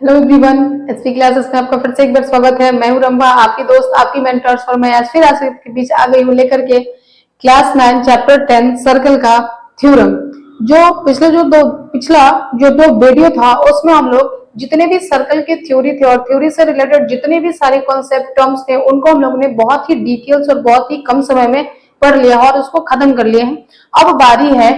Hello everyone, SP classes में आपका फिर से एक बार स्वागत है। मैं हूं रंभा, आपकी दोस्त, आपकी मेंटर्स, और मैं आज फिर आपके बीच आ गई हूं लेकर के क्लास 9 चैप्टर 10 सर्कल का थ्योरम। जो पिछला जो दो वीडियो था उसमें हम लोग जितने भी सर्कल की थ्योरी थे और थ्योरी से रिलेटेड जितने भी सारे कॉन्सेप्ट टर्म्स थे उनको हम लोगों ने बहुत ही डिटेल्स और बहुत ही कम समय में पढ़ लिया और उसको खत्म कर लिया है। अब बारी है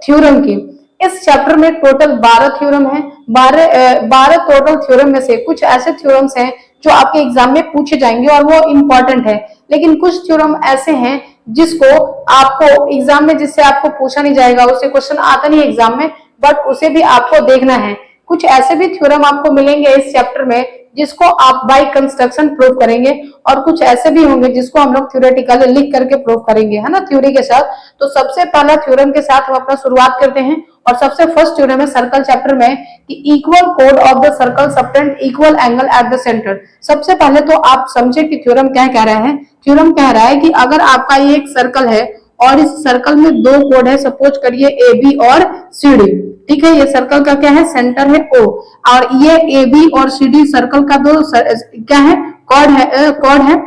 थ्योरम की। इस चैप्टर में टोटल 12 थ्योरम है। 12 टोटल थ्योरम में से कुछ ऐसे थ्योरम्स हैं जो आपके एग्जाम में पूछे जाएंगे और वो इंपॉर्टेंट है, लेकिन कुछ थ्योरम ऐसे हैं जिसको आपको एग्जाम में जिससे आपको पूछा नहीं जाएगा, उससे क्वेश्चन आता नहीं एग्जाम में, बट उसे भी आपको देखना है। कुछ ऐसे भी थ्योरम आपको मिलेंगे इस चैप्टर में जिसको आप बाय कंस्ट्रक्शन प्रूव करेंगे, और कुछ ऐसे भी होंगे जिसको हम लोग थ्योरेटिकली लिख करके प्रूव करेंगे, है ना, थ्योरी के साथ। तो सबसे पहला थ्योरम के साथ हम अपना शुरुआत करते हैं, और सबसे फर्स्ट थ्योरम है सर्कल चैप्टर में कि equal code of the circle subtend equal angle at the centre. सबसे पहले तो आप समझे कि थ्योरम क्या कह रहा है। थ्योरम कह रहा है कि अगर आपका ये एक सर्कल है और इस सर्कल में दो कोड है, सपोज करिए ए बी और सी डी, ठीक है। ये सर्कल का क्या है, सेंटर है ओ, और ये ए बी और सी डी सर्कल का दो क्या है, कॉर्ड है,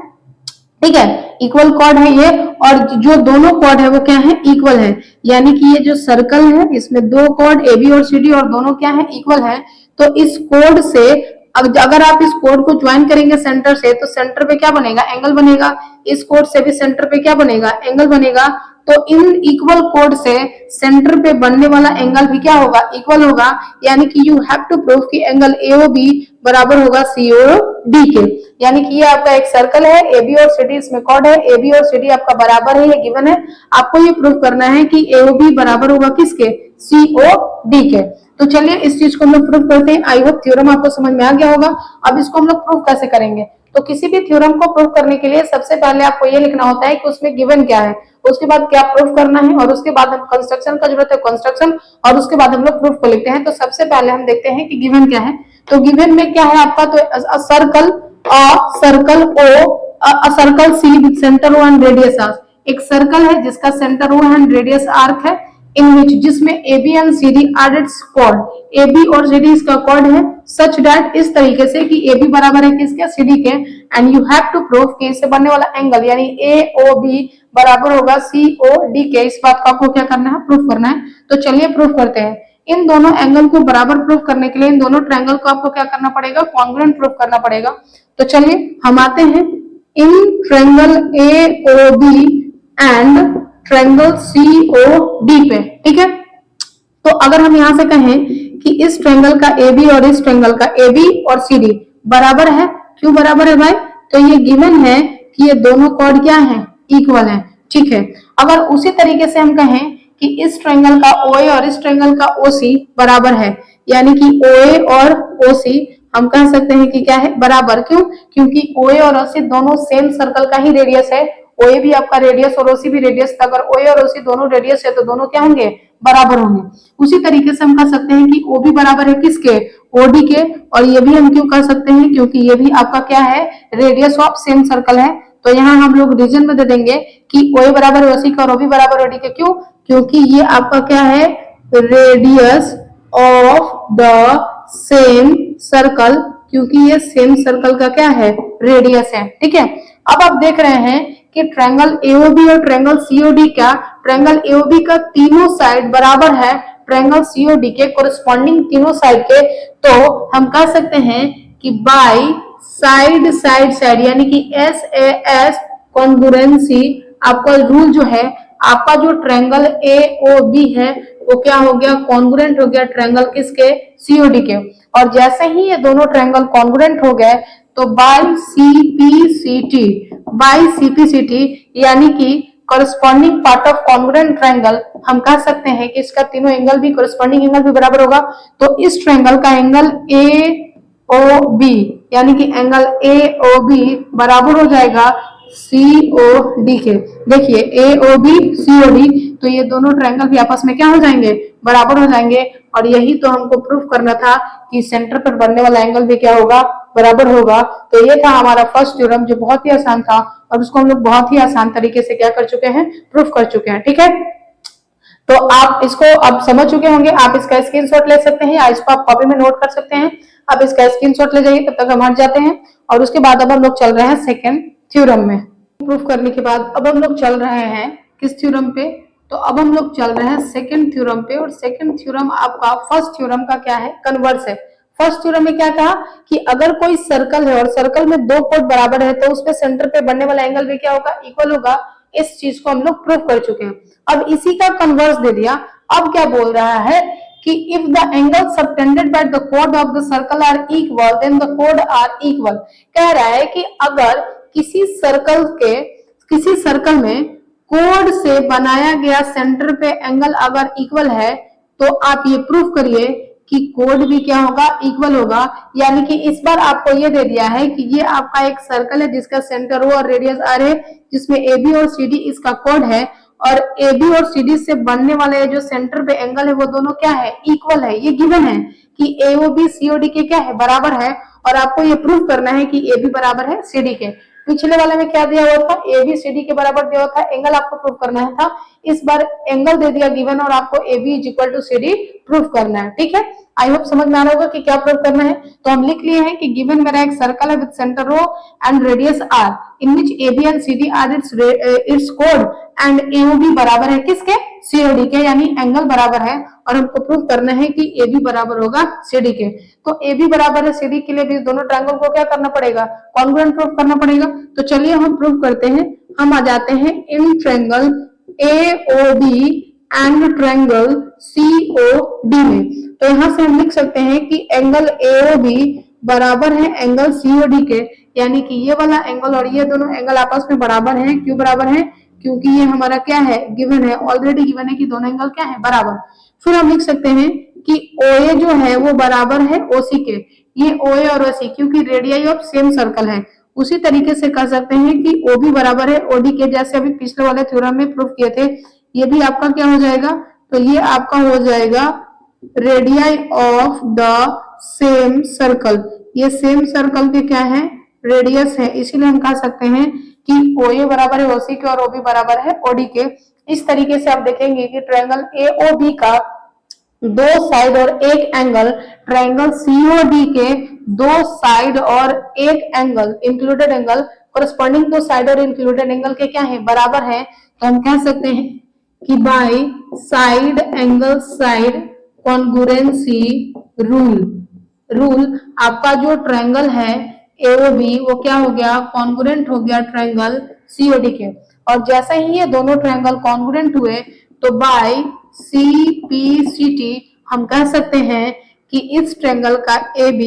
ठीक है, इक्वल कॉर्ड है ये। और जो दोनों कॉर्ड है वो क्या है, इक्वल है। यानी कि ये जो सर्कल है इसमें दो कॉर्ड ए बी और सी डी और दोनों क्या है, इक्वल है। तो इस कोड से अगर आप इस कोड को ज्वाइन करेंगे सेंटर से, तो सेंटर पे क्या बनेगा, एंगल बनेगा। इस कोड से भी सेंटर पे क्या बनेगा, एंगल बनेगा। तो इन इक्वल कोड से सेंटर पे बनने वाला एंगल भी क्या होगा, इक्वल होगा। यानी कि यू हैव टू प्रूव कि एंगल एओबी बराबर होगा सीओडी के। यानी कि ये आपका एक सर्कल है, ए बी और सी डी इसमें कॉर्ड है, ए बी और सी डी आपका बराबर है, ये गिवन है। आपको ये प्रूव करना है कि एओबी बराबर होगा किसके, सीओडी के। तो चलिए इस चीज को हम लोग प्रूव करते हैं। आई होप थ्योरम आपको समझ में आ गया होगा। अब इसको हम लोग प्रूव कैसे करेंगे, तो किसी भी थ्योरम को प्रूव करने के लिए सबसे पहले आपको ये लिखना होता है कि उसमें गिवन क्या है, उसके बाद क्या प्रूफ करना है, और उसके बाद हम कंस्ट्रक्शन का जरूरत है कंस्ट्रक्शन, और उसके बाद हम लोग प्रूफ को लिखते हैं। तो सबसे पहले हम देखते हैं कि गिवन क्या है। तो गिवन में क्या है आपका, तो circle O, circle C with centre O and radius arc. एक सर्कल है जिसका centre O and radius arc है, इन विच जिसमें A B and C D are its chord. A B और सी डी इसका कॉर्ड है, such that इस तरीके से कि ए बी बराबर है किसके, सी डी के। And you have to prove कि इससे बनने वाला एंगल यानी ए ओ बी बराबर होगा सी ओ डी के। इस बात को आपको क्या करना है, प्रूफ करना है। तो चलिए प्रूफ करते हैं। इन दोनों एंगल को बराबर प्रूफ करने के लिए इन दोनों ट्रायंगल को आपको क्या करना पड़ेगा, कॉन्ग्रुएंट प्रूफ करना पड़ेगा। तो चलिए हम आते हैं in triangle A O B and triangle C O D पे, ठीक है। तो अगर हम यहां से कहें कि इस ट्रायंगल का ए बी और इस ट्रायंगल का ए बी और सी डी बराबर है, क्यों बराबर है भाई, तो ये गिवन है कि ये दोनों कॉर्ड क्या है, इक्वल है, ठीक है। अगर उसी तरीके से हम कहें कि इस ट्रायंगल का OA और इस ट्रायंगल का OC बराबर है, यानी कि OA और OC हम कह सकते हैं कि क्या है, बराबर। क्यों, क्योंकि OA और OC दोनों सेम सर्कल का ही रेडियस है। OA भी आपका रेडियस और OC भी रेडियस था। अगर OA और OC दोनों रेडियस है तो दोनों क्या होंगे, बराबर होंगे। उसी तरीके से हम कह सकते हैं कि OB बराबर है किसके, OD के। और ये भी हम क्यों कह सकते हैं, क्योंकि ये भी आपका क्या है, रेडियस ऑफ सेम सर्कल है। तो यहाँ हम लोग रीजन में दे देंगे कि OA बराबर OC का और OB बराबर OD के। क्यों, क्योंकि ये आपका क्या है, radius of the same circle, क्योंकि ये सेम सर्कल का क्या है, रेडियस है, ठीक है। अब आप देख रहे हैं कि ट्रायंगल एओबी और ट्रायंगल सीओडी का, ट्रायंगल एओबी का तीनों साइड बराबर है ट्रायंगल सीओडी के कोरिस्पॉन्डिंग तीनों साइड के। तो हम कह सकते हैं कि बाय साइड साइड साइड यानी कि SAS कॉन्ग्रुएंसी आपका रूल जो है, आपका जो ट्रायंगल AOB है वो क्या हो गया, कॉन्ग्रुएंट हो गया ट्रायंगल किसके, COD के। और जैसे ही ये दोनों ट्रायंगल कॉन्ग्रुएंट हो गए तो बाय CPCT यानी कि corresponding part of congruent triangle, हम कह सकते हैं कि इसका तीनों एंगल भी, कॉरेस्पॉन्डिंग एंगल भी बराबर होगा। तो इस ट्रायंगल का एंगल AOB यानी कि एंगल AOB बराबर हो जाएगा COD के। देखिए AOB COD, तो ये दोनों ट्रायंगल भी आपस में क्या हो जाएंगे, बराबर हो जाएंगे। और यही तो हमको प्रूफ करना था कि सेंटर पर बनने वाला एंगल भी क्या होगा, बराबर होगा। तो ये था हमारा फर्स्ट थ्योरम जो बहुत ही आसान था, और उसको हम लोग बहुत ही आसान तरीके से क्या कर चुके हैं, प्रूफ कर चुके हैं, ठीक है। तो आप इसको अब समझ चुके होंगे, आप इसका स्क्रीनशॉट ले सकते हैं या इसको आप कॉपी में नोट कर सकते हैं। आप इसका स्क्रीनशॉट ले जाइए, तब तक हम हट जाते हैं। और उसके बाद अब हम लोग चल रहे हैं सेकेंड थ्योरम में। प्रूफ करने के बाद अब हम लोग चल रहे हैं किस थ्योरम पे, तो अब हम लोग चल रहे हैं सेकेंड थ्योरम पे। और सेकेंड थ्योरम आपका फर्स्ट थ्योरम का क्या है, कन्वर्स है। फर्स्ट थ्योरम में क्या कहा कि अगर कोई सर्कल है और सर्कल में दो कोण बराबर है तो उसमें सेंटर पे बनने वाला एंगल भी क्या होगा, इक्वल होगा। इस चीज को हम लोग प्रूव कर चुके हैं। अब इसी का कन्वर्स दे दिया। अब क्या बोल रहा है कि if the angle subtended by the code of the circle are equal then the code are equal. कह रहा है कि अगर किसी सर्कल में कोड से बनाया गया सेंटर पे एंगल अगर इक्वल है तो आप ये प्रूफ करिए कि कोड भी क्या होगा, इक्वल होगा। यानी कि इस बार आपको ये दे दिया है कि ये आपका एक सर्कल है जिसका सेंटर ओ और रेडियस आर है, जिसमें ए बी और सी डी इसका कोड है। और ए बी और सी डी से बनने वाले जो सेंटर पे एंगल है वो दोनों क्या है, इक्वल है। ये गिवन है कि ए O B C O D के क्या है, बराबर है। और आपको ये प्रूफ करना है कि ए बी बराबर है सी डी के। पिछले वाले में क्या दिया हुआ था, ए बी सी डी के बराबर दिया हुआ था, एंगल आपको प्रूफ करना था। इस बार एंगल दे दिया गिवन और आपको A B is equal to C D proof करना है। ठीक है, आई होप समझ में आ रहा होगा कि क्या प्रूफ करना है। तो हम लिख लिए हैं कि गिवन मेरा एक सर्कल है with centre O and radius r in which A B and C D are its कोड एंड ए ओ बी बराबर है किसके, सी ओ डी के, यानी एंगल बराबर है। और हमको प्रूफ करना है कि ए बी बराबर होगा सी डी के। तो ए बी बराबर है सी डी के लिए भी दोनों ट्रायंगल को क्या करना पड़ेगा, कॉन्ग्रुएंट प्रूफ करना पड़ेगा। तो चलिए हम प्रूफ करते हैं। हम आ जाते हैं in triangle A O B and triangle C O D में। तो यहां से हम लिख सकते हैं कि एंगल ए ओ बी बराबर है एंगल सी ओ डी के, यानी कि ये वाला एंगल और ये दोनों एंगल आपस में बराबर हैं। क्यों बराबर है, क्योंकि ये हमारा क्या है, गिवन है, ऑलरेडी गिवन है कि दोनों एंगल क्या है, बराबर। फिर हम लिख सकते हैं कि OA जो है वो बराबर है OC के। ये OA और OC क्योंकि रेडियाई ऑफ सेम सर्कल है। उसी तरीके से कह सकते हैं कि OB बराबर है OD के, जैसे अभी पिछले वाले थ्योरम में प्रूफ किए थे। ये भी आपका क्या हो जाएगा, तो ये आपका हो जाएगा radii of the same circle. ये सेम सर्कल के क्या है, रेडियस है, इसीलिए हम कह सकते हैं कि OA बराबर है OC के और OB बराबर है OD के। इस तरीके से आप देखेंगे कि ट्रायंगल AOB का दो साइड और एक एंगल, ट्रायंगल COD के दो साइड और एक एंगल, इंक्लूडेड एंगल, कोरस्पॉन्डिंग दो साइड और इंक्लूडेड एंगल के क्या है, बराबर है। तो हम कह सकते हैं कि by side angle side congruency rule आपका जो ट्रायंगल है AOB वो क्या हो गया, कॉन्ग्रुएंट हो गया ट्रायंगल COD के। और जैसे ही ये दोनों ट्रायंगल कॉन्ग्रुएंट हुए तो बाय CPCT हम कह सकते हैं कि इस ट्रायंगल का AB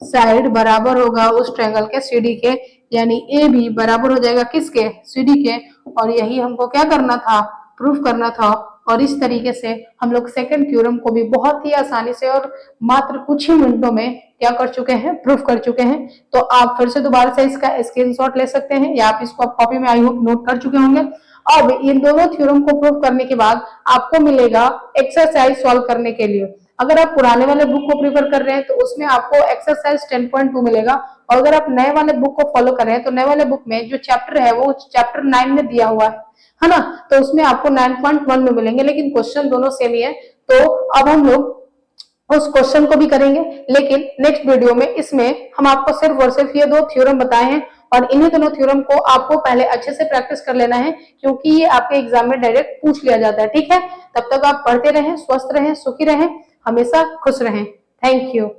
साइड बराबर होगा उस ट्रायंगल के CD के, यानी AB बराबर हो जाएगा किसके, CD के। और यही हमको क्या करना था, प्रूफ करना था। और इस तरीके से हम लोग सेकंड थ्योरम को भी बहुत ही आसानी से और मात्र कुछ ही मिनटों में क्या कर चुके हैं, प्रूफ कर चुके हैं। तो आप फिर से दोबारा से इसका स्क्रीनशॉट ले सकते हैं या आप इसको कॉपी में आई होप नोट कर चुके होंगे। अब इन दोनों थ्योरम को प्रूफ करने के बाद आपको मिलेगा एक्सरसाइज सॉल्व करने के लिए। अगर आप पुराने वाले बुक को प्रिफर कर रहे हैं तो उसमें आपको एक्सरसाइज 10.2 मिलेगा। और अगर आप नए वाले बुक को फॉलो कर रहे हैं तो नए वाले बुक में जो चैप्टर है वो चैप्टर 9 में दिया हुआ है ना, तो उसमें आपको 9.1 में मिलेंगे, लेकिन क्वेश्चन दोनों सेम ही है। तो अब हम लोग उस क्वेश्चन को भी करेंगे, लेकिन नेक्स्ट वीडियो में इसमें हम आपको सिर्फ और सिर्फ ये दो थ्योरम बताए हैं और इन्हीं दोनों थ्योरम को आपको पहले अच्छे से प्रैक्टिस कर लेना है, क्योंकि ये आपके एग्जाम में डायरेक्ट पूछ लिया जाता है। ठीक है, तब तक आप पढ़ते रहें, स्वस्थ रहें, सुखी रहें, हमेशा खुश रहें। Thank you.